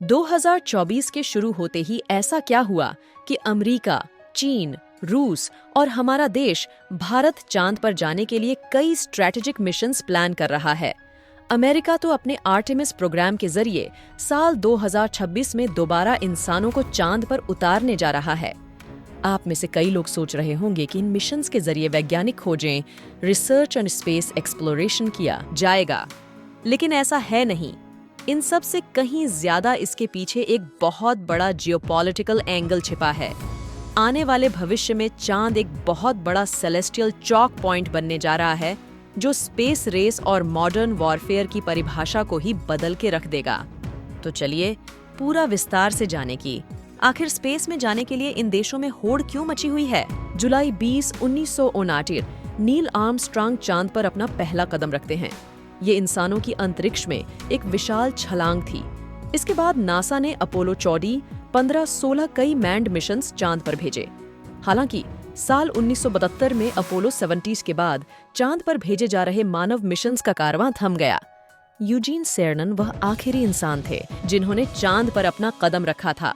2024 के शुरू होते ही ऐसा क्या हुआ कि अमेरिका, चीन, रूस और हमारा देश भारत चांद पर जाने के लिए कई स्ट्रैटेजिक मिशंस प्लान कर रहा है। अमेरिका तो अपने आर्टेमिस प्रोग्राम के जरिए साल 2026 में दोबारा इंसानों को चांद पर उतारने जा रहा है। आप में से कई लोग सोच रहे होंगे कि इन मिशंस के जरिए वैज्ञानिक खोजें, रिसर्च और स्पेस एक्सप्लोरेशन किया जाएगा, लेकिन ऐसा है नहीं। इन सब से कहीं ज्यादा इसके पीछे एक बहुत बड़ा जियोपॉलिटिकल एंगल छिपा है। आने वाले भविष्य में चांद एक बहुत बड़ा सेलेस्टियल चॉक पॉइंट बनने जा रहा है, जो स्पेस रेस और मॉडर्न वॉरफेयर की परिभाषा को ही बदल के रख देगा। तो चलिए पूरा विस्तार से जाने की आखिर स्पेस में जाने के लिए इन देशों में होड़ क्यों मची हुई है। जुलाई 20, 1969 नील आर्मस्ट्रांग चांद पर अपना पहला कदम रखते हैं। ये इंसानों की अंतरिक्ष में एक विशाल छलांग थी। इसके बाद नासा ने अपोलो 14, 15, 16 कई मैन्ड मिशंस चांद पर भेजे। हालांकि साल 1972 में अपोलो 17 के बाद चांद पर भेजे जा रहे मानव मिशंस का कारवां थम गया। यूजीन सेरनन वह आखिरी इंसान थे जिन्होंने चांद पर अपना कदम रखा था।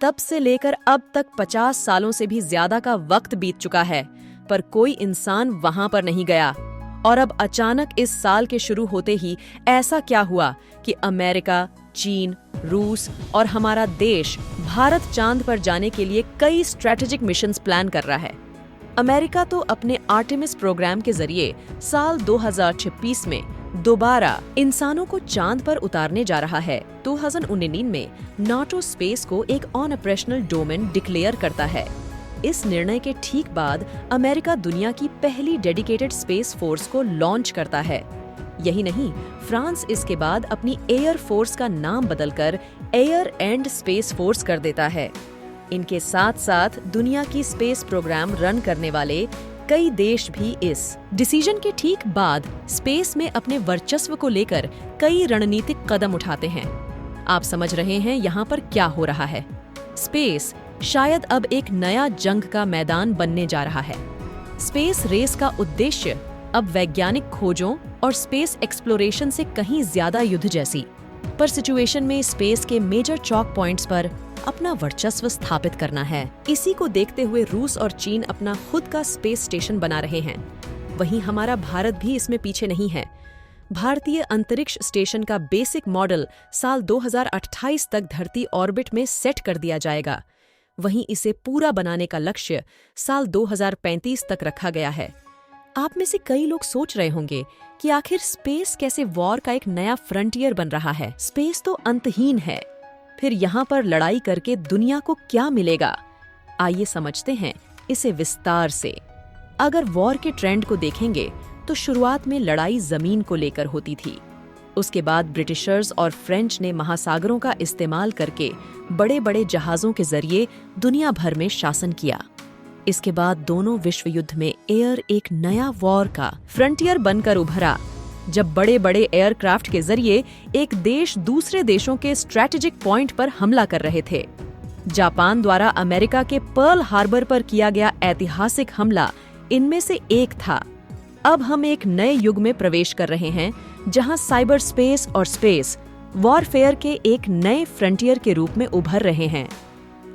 तब से लेकर अब तक 50 सालों से भी ज्यादा का वक्त बीत चुका है, पर कोई इंसान वहां पर नहीं गया। और अब अचानक इस साल के शुरू होते ही ऐसा क्या हुआ कि अमेरिका, चीन, रूस और हमारा देश भारत चांद पर जाने के लिए कई स्ट्रैटेजिक मिशंस प्लान कर रहा है। अमेरिका तो अपने आर्टेमिस प्रोग्राम के जरिए साल 2026 में दोबारा इंसानों को चांद पर उतारने जा रहा है। 2019 में नाटो स्पेस को एक ऑन ऑपरेशनल डोमेन डिक्लेयर करता है। इस निर्णय के ठीक बाद अमेरिका दुनिया की पहली डेडिकेटेड स्पेस फोर्स को लॉन्च करता है। यही नहीं, फ्रांस इसके बाद अपनी एयर फोर्स का नाम बदलकर एयर एंड स्पेस फोर्स कर देता है। इनके साथ साथ दुनिया की स्पेस प्रोग्राम रन करने वाले कई देश भी इस डिसीजन के ठीक बाद स्पेस में अपने वर्चस्व को लेकर कई रणनीतिक कदम उठाते हैं। आप समझ रहे हैं यहाँ पर क्या हो रहा है। स्पेस शायद अब एक नया जंग का मैदान बनने जा रहा है। स्पेस रेस का उद्देश्य अब वैज्ञानिक खोजों और स्पेस एक्सप्लोरेशन से कहीं ज्यादा युद्ध जैसी पर सिचुएशन में स्पेस के मेजर चॉक पॉइंट्स पर अपना वर्चस्व स्थापित करना है। इसी को देखते हुए रूस और चीन अपना खुद का स्पेस स्टेशन बना रहे हैं। वहीं हमारा भारत भी इसमें पीछे नहीं है। भारतीय अंतरिक्ष स्टेशन का बेसिक मॉडल साल 2028 तक धरती ऑर्बिट में सेट कर दिया जाएगा। वहीं इसे पूरा बनाने का लक्ष्य साल 2035 तक रखा गया है। आप में से कई लोग सोच रहे होंगे कि आखिर स्पेस कैसे वॉर का एक नया फ्रंटियर बन रहा है। स्पेस तो अंतहीन है, फिर यहाँ पर लड़ाई करके दुनिया को क्या मिलेगा? आइए समझते हैं इसे विस्तार से। अगर वॉर के ट्रेंड को देखेंगे तो शुरुआत में लड़ाई जमीन को लेकर होती थी। उसके बाद ब्रिटिशर्स और फ्रेंच ने महासागरों का इस्तेमाल करके बड़े बड़े जहाजों के जरिए दुनिया भर में शासन किया। इसके बाद दोनों विश्व युद्ध में एयर एक नया वॉर का फ्रंटियर बनकर उभरा, जब बड़े बड़े एयरक्राफ्ट के जरिए एक देश दूसरे देशों के स्ट्रैटेजिक पॉइंट पर हमला कर रहे थे। जापान द्वारा अमेरिका के पर्ल हार्बर पर किया गया ऐतिहासिक हमला इनमें से एक था। अब हम एक नए युग में प्रवेश कर रहे हैं, जहां साइबर स्पेस और स्पेस वॉरफेयर के एक नए फ्रंटियर के रूप में उभर रहे हैं।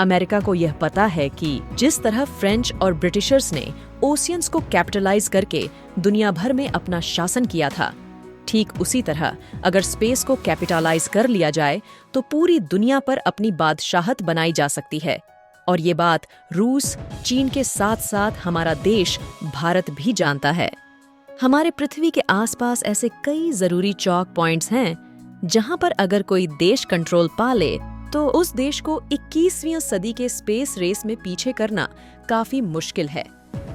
अमेरिका को यह पता है कि जिस तरह फ्रेंच और ब्रिटिशर्स ने ओशियंस को कैपिटलाइज करके दुनिया भर में अपना शासन किया था, ठीक उसी तरह अगर स्पेस को कैपिटलाइज कर लिया जाए तो पूरी दुनिया पर अपनी बादशाहत बनाई जा सकती है। और ये बात रूस, चीन के साथ साथ हमारा देश भारत भी जानता है। हमारे पृथ्वी के आसपास ऐसे कई जरूरी चौक पॉइंट्स हैं जहां पर अगर कोई देश कंट्रोल पा ले तो उस देश को 21वीं सदी के स्पेस रेस में पीछे करना काफी मुश्किल है।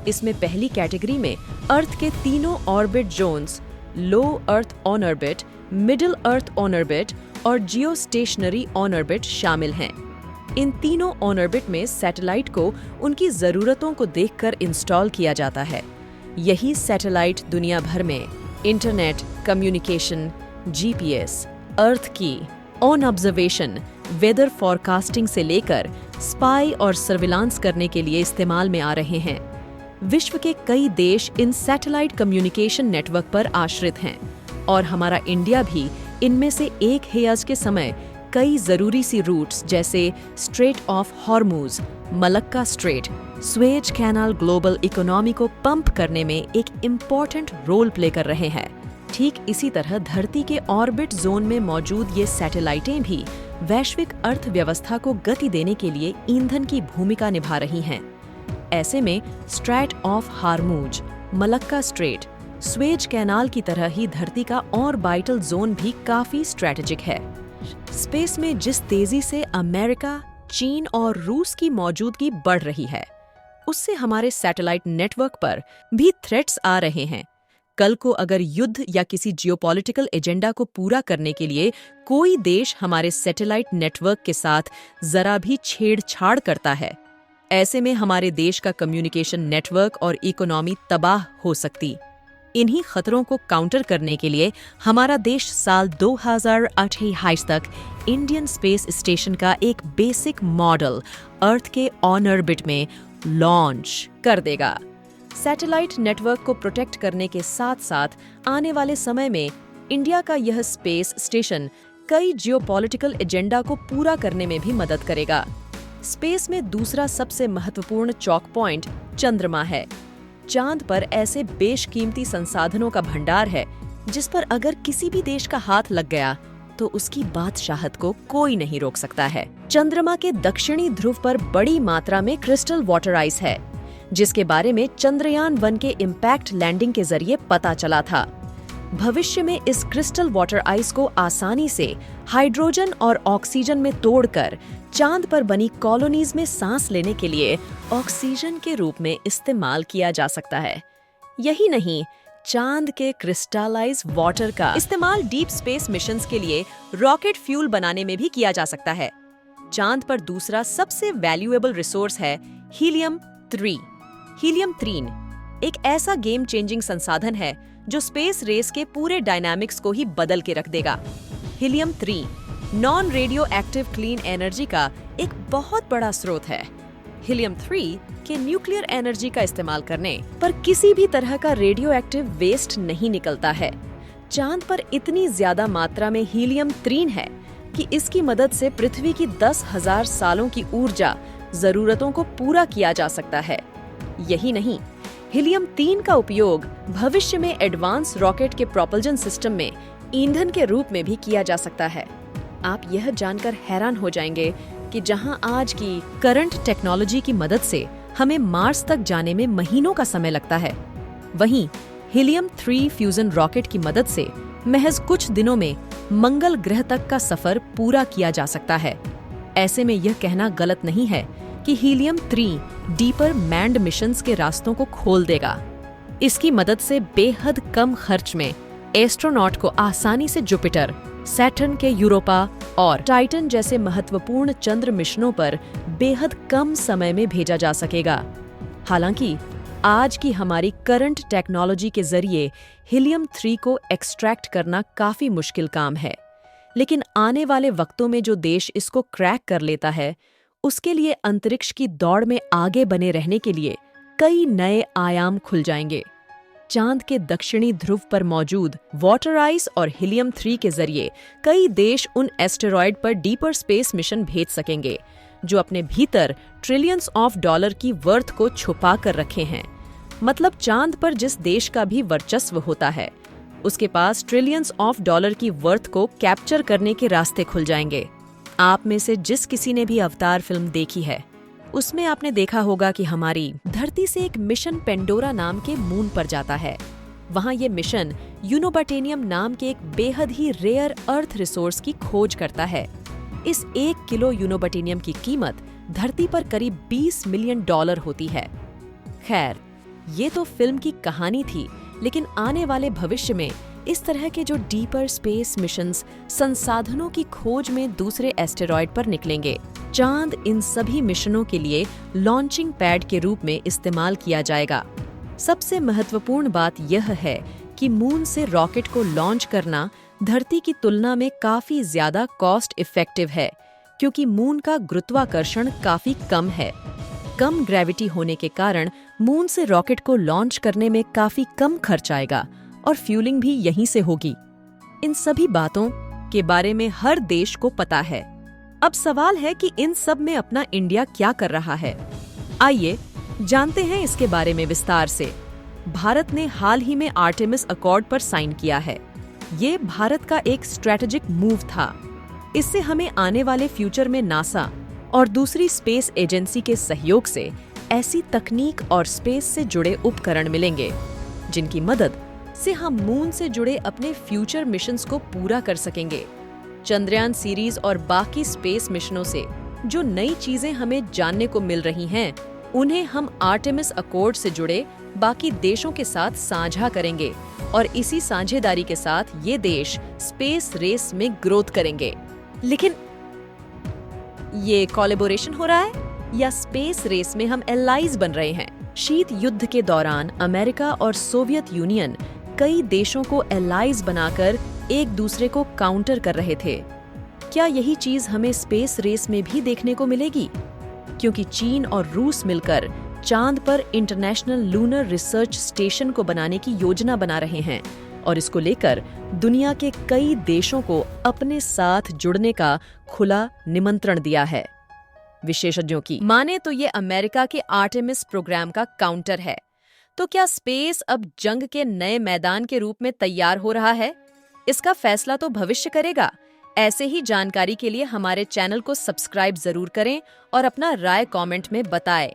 इसमें पहली कैटेगरी में अर्थ के तीनों orbit zones, low earth on orbit, middle earth on orbit और जियो स्टेशनरी ऑन ऑर्बिट शामिल हैं। इन तीनों ऑन ऑर्बिट में सैटेलाइट को उनकी जरूरतों को देखकर इंस्टॉल किया जाता है। यही सैटेलाइट दुनिया भर में इंटरनेट, कम्युनिकेशन, जीपीएस, अर्थ की ऑन ऑब्जर्वेशन, वेदर फॉरकास्टिंग से लेकर स्पाई और सर्विलांस करने के लिए इस्तेमाल में आ रहे हैं। विश्व के कई देश इन सैटेलाइट कम्युनिकेशन नेटवर्क पर आश्रित हैं और हमारा इंडिया भी इनमें से एक है। आज के समय कई जरूरी सी रूट्स जैसे straight of Hormuz, Malacca strait, Suez canal global economy को पंप करने में एक इम्पॉर्टेंट रोल प्ले कर रहे हैं। ठीक इसी तरह धरती के ऑर्बिट जोन में मौजूद ये सैटेलाइटें भी वैश्विक अर्थव्यवस्था को गति देने के लिए ईंधन की भूमिका निभा रही हैं। ऐसे में straight of Hormuz, Malacca strait, Suez canal की तरह ही धरती का ऑर्बिटल जोन भी काफी स्ट्रेटेजिक है। स्पेस में जिस तेजी से अमेरिका, चीन और रूस की मौजूदगी बढ़ रही है, उससे हमारे सैटेलाइट नेटवर्क पर भी थ्रेट्स आ रहे हैं। कल को अगर युद्ध या किसी जियोपॉलिटिकल एजेंडा को पूरा करने के लिए कोई देश हमारे सैटेलाइट नेटवर्क के साथ जरा भी छेड़छाड़ करता है, ऐसे में हमारे देश का कम्युनिकेशन नेटवर्क और इकोनॉमी तबाह हो सकती। इन्हीं खतरों को काउंटर करने के लिए हमारा देश साल 2028 तक इंडियन स्पेस स्टेशन का एक बेसिक मॉडल अर्थ के ऑन ऑर्बिट में लॉन्च कर देगा। सैटेलाइट नेटवर्क को प्रोटेक्ट करने के साथ साथ आने वाले समय में इंडिया का यह स्पेस स्टेशन कई जियोपॉलिटिकल एजेंडा को पूरा करने में भी मदद करेगा। स्पेस में दूसरा सबसे महत्वपूर्ण चौक पॉइंट चंद्रमा है। चांद पर ऐसे बेशकीमती संसाधनों का भंडार है जिस पर अगर किसी भी देश का हाथ लग गया तो उसकी बादशाहत को कोई नहीं रोक सकता है। चंद्रमा के दक्षिणी ध्रुव पर बड़ी मात्रा में क्रिस्टल वाटर आइस है, जिसके बारे में चंद्रयान-1 के इम्पैक्ट लैंडिंग के जरिए पता चला था। भविष्य में इस क्रिस्टल वाटर आइस को आसानी से हाइड्रोजन और ऑक्सीजन में तोड़कर चांद पर बनी कॉलोनीज में सांस लेने के लिए ऑक्सीजन के रूप में इस्तेमाल किया जा सकता है। यही नहीं, चांद के क्रिस्टलाइज वाटर का इस्तेमाल डीप स्पेस मिशंस के लिए रॉकेट फ्यूल बनाने में भी किया जा सकता है। चांद पर दूसरा सबसे वैल्यूएबल रिसोर्स है हीलियम 3। हीलियम 3 एक ऐसा गेम चेंजिंग संसाधन है जो स्पेस रेस के पूरे डायनामिक्स को ही बदल के रख देगा। Helium 3 non radio active clean energy का एक बहुत बड़ा स्रोत है। हीलियम 3 के न्यूक्लियर एनर्जी का इस्तेमाल करने पर किसी भी तरह का रेडियो एक्टिव वेस्ट नहीं निकलता है। चांद पर इतनी ज्यादा मात्रा में हीलियम 3 है कि इसकी मदद से पृथ्वी की 10,000 सालों की ऊर्जा जरूरतों को पूरा किया जा सकता है। यही नहीं, हीलियम 3 का उपयोग भविष्य में एडवांस रॉकेट के प्रोपल्जन सिस्टम में ईंधन के रूप में भी किया जा सकता है। आप यह जानकर हैरान हो जाएंगे कि जहां आज की करंट टेक्नोलॉजी की मदद से हमें मार्स तक जाने में महीनों का समय लगता है, वहीं हीलियम 3 फ्यूजन रॉकेट की मदद से महज कुछ दिनों में मंगल ग्रह तक का सफर पूरा किया जा सकता है। ऐसे में यह कहना गलत नहीं है कि हीलियम 3 डीपर मैन्ड मिशंस के रास्तों को खोल देगा। इसकी मदद से बेहद कम खर्च में एस्ट्रोनॉट को आसानी से जुपिटर, सैटर्न के यूरोपा और टाइटन जैसे महत्वपूर्ण चंद्र मिशनों पर बेहद कम समय में भेजा जा सकेगा। हालांकि आज की हमारी करंट टेक्नोलॉजी के जरिए हीलियम 3 को एक्सट्रैक्ट करना काफी मुश्किल काम है, लेकिन आने वाले वक्तों में जो देश इसको क्रैक कर लेता है, उसके लिए अंतरिक्ष की दौड़ में आगे बने रहने के लिए कई नए आयाम खुल जाएंगे। चांद के दक्षिणी ध्रुव पर मौजूद वाटर आइस और हीलियम 3 के जरिए कई देश उन एस्टेरॉयड पर डीपर स्पेस मिशन भेज सकेंगे जो अपने भीतर ट्रिलियंस ऑफ डॉलर की वर्थ को छुपा कर रखे हैं। मतलब चांद पर जिस देश का भी वर्चस्व होता है, उसके पास ट्रिलियंस ऑफ डॉलर की वर्थ को कैप्चर करने के रास्ते खुल जाएंगे। आप में से जिस किसी ने भी अवतार फिल्म देखी है, उसमें आपने देखा होगा कि हमारी धरती से एक मिशन पेंडोरा नाम के मून पर जाता है। वहां ये मिशन यूनोबटेनियम नाम के एक बेहद ही रेयर अर्थ रिसोर्स की खोज करता है। इस 1 किलो यूनोबटेनियम की कीमत धरती पर करीब $20 मिलियन होती है। खैर, ये तो फिल्म की कहानी थी, लेकिन आने वाले भविष्य में इस तरह के जो डीपर स्पेस मिशंस संसाधनों की खोज में दूसरे एस्टेरॉयड पर निकलेंगे। चांद इन सभी मिशनों के लिए लॉन्चिंग पैड के रूप में इस्तेमाल किया जाएगा। सबसे महत्वपूर्ण बात यह है कि मून से रॉकेट को लॉन्च करना धरती की तुलना में काफी ज्यादा कॉस्ट इफेक्टिव है, क्योंकि मून का गुरुत्वाकर्षण काफी कम है। कम ग्रेविटी होने के कारण मून से रॉकेट को लॉन्च करने में काफी कम खर्च आएगा और फ्यूलिंग भी यहीं से होगी। इन सभी बातों के बारे में हर देश को पता है। अब सवाल है कि इन सब में अपना इंडिया क्या कर रहा है। आइए जानते हैं इसके बारे में विस्तार से। भारत ने हाल ही में आर्टेमिस अकॉर्ड पर साइन किया है। ये भारत का एक स्ट्रेटेजिक मूव था। इससे हमें आने वाले फ्यूचर में नासा और दूसरी स्पेस एजेंसी के सहयोग से ऐसी तकनीक और स्पेस से जुड़े उपकरण मिलेंगे जिनकी मदद से हम मून से जुड़े अपने फ्यूचर मिशंस को पूरा कर सकेंगे। चंद्रयान सीरीज और बाकी स्पेस मिशनों से जो नई चीजें हमें जानने को मिल रही हैं, उन्हें हम आर्टेमिस अकॉर्ड से जुड़े बाकी देशों के साथ साझा करेंगे और इसी साझेदारी के साथ ये देश स्पेस रेस में ग्रोथ करेंगे। लेकिन ये कोलैबोरेशन हो रहा है या स्पेस रेस में हम एलाइज बन रहे हैं? शीत युद्ध के दौरान अमेरिका और सोवियत यूनियन कई देशों को एलाइज बनाकर एक दूसरे को काउंटर कर रहे थे। क्या यही चीज हमें स्पेस रेस में भी देखने को मिलेगी? क्योंकि चीन और रूस मिलकर चांद पर इंटरनेशनल लूनर रिसर्च स्टेशन को बनाने की योजना बना रहे हैं और इसको लेकर दुनिया के कई देशों को अपने साथ जुड़ने का खुला निमंत्रण दिया है। विशेषज्ञों की माने तो ये अमेरिका के आर्टेमिस प्रोग्राम का काउंटर है। तो क्या स्पेस अब जंग के नए मैदान के रूप में तैयार हो रहा है? इसका फैसला तो भविष्य करेगा। ऐसे ही जानकारी के लिए हमारे चैनल को सब्सक्राइब जरूर करें और अपना राय कमेंट में बताएं।